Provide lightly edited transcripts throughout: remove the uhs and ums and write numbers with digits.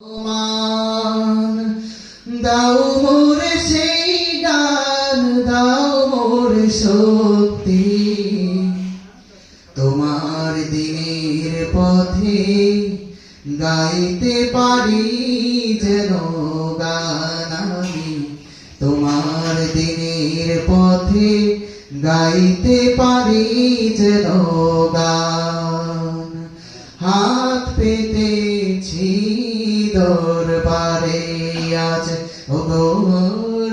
মান দাও মোরে সেই গান, দাও মোরে শক্তি, তোমার দিনের পথে গাইতে পারি যেন গান আমি। তোমার দিনের পথে গাইতে পারি যেন গান। হাত পেতেছি দরবারে আজ, ওগো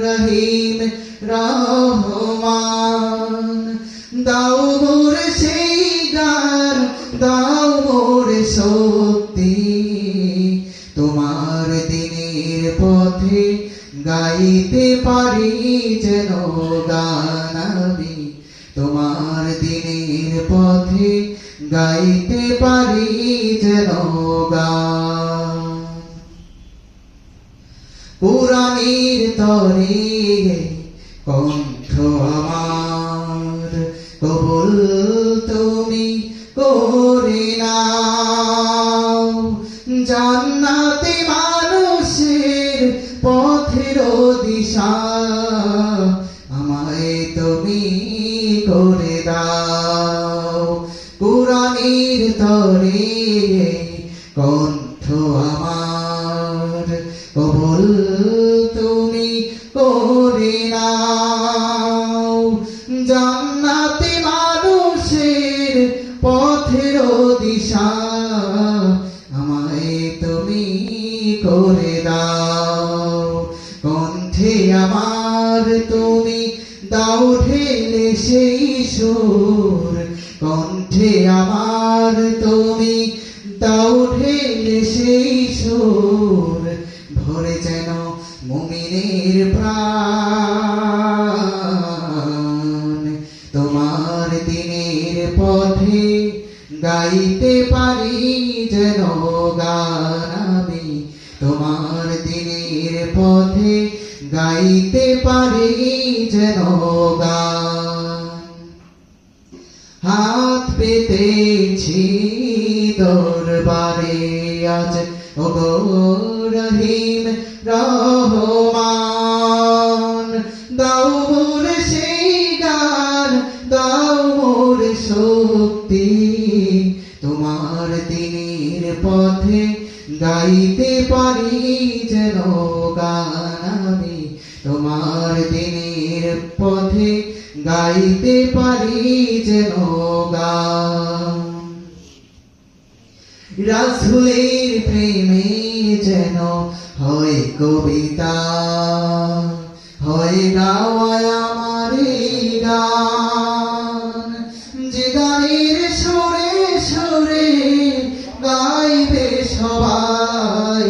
রহিম রহমান, দাও মোরে সেই গান, দাও মোরে শক্তি, তোমার দিনের পথে গাইতে পারি যেন গান আমি। তোমার দিনের পথে গাইতে পারি যেন গান। কুরআনের তরে কণ্ঠ আমার কবুল তুমি করে নাও, জান্নাতে মানুষের পথের দিশা আমায় তুমি করে দাও। কুরআনের তরে কণ্ঠ আমার কবুল তুমি করে নাও, জান্নাতে মানুষের পথের দিশা আমায় তুমি করে দাও। কণ্ঠে আমার তুমি দাও ঢেলে সেই সুর, কণ্ঠে আমার তুমি দাও ঢেলে সেই সুর, ভরে যেন মুমিনের প্রাণ। তোমার দিনের পথে গাইতে পারি যেন গান আমি। তোমার দিনের পথে গাইতে পারি যেন গান। হাত পেতেছি দরবারে আজ, ওগো রহিম রহমান, দাও মোরে সেই গান, দাও মোরে শক্তি, তোমার দিনের পথে গাইতে পারি যেন গান আমি। তোমার দিনের পথে গাইতে পারি যেন গান। রাসূলের প্রেমে যেন হয় কবিতা, হয় গাওয়া আমার গান, যে গানের সুরে সুরে গাইবে সবাই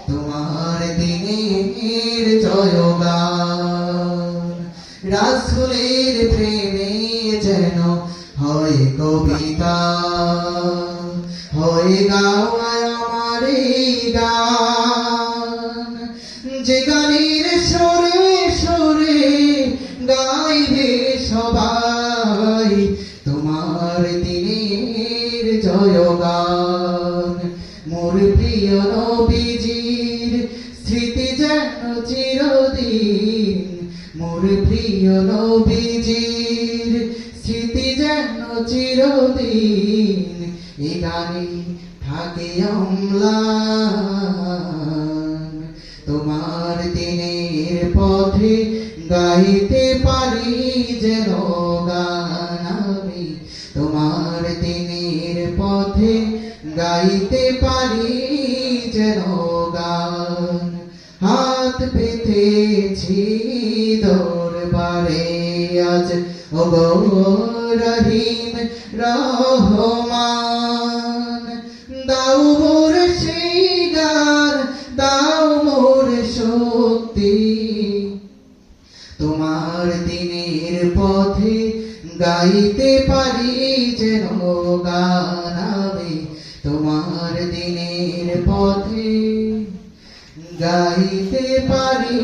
তোমার দিনের জয়গান। রাসূলের প্রেমে যেন হয় কবিতা, হয় গাওয়া আমার গান, যে গানের সুরে সুরে গাইবে সবাই তোমার দিনের জয়গান। মোর প্রিয় নবীজির স্মৃতি যেন চিরদিন, মোর প্রিয় নবীজির স্মৃতি যেন চিরদিন এ গানে থাকে অম্লান। তোমার দিনের পথে গাইতে পারি যেন গান আমি। তোমার দিনের পথে গাইতে পারি যেন গান। হাত পেতেছি দরবারে আজ, ওগো রহিম রহমান, দাও মোরে সেই গান, দাও মোরে শক্তি, তোমার দিনের পথে গাইতে পারি যেন গান আমি। তোমার দিনের পথে গাইতে পারি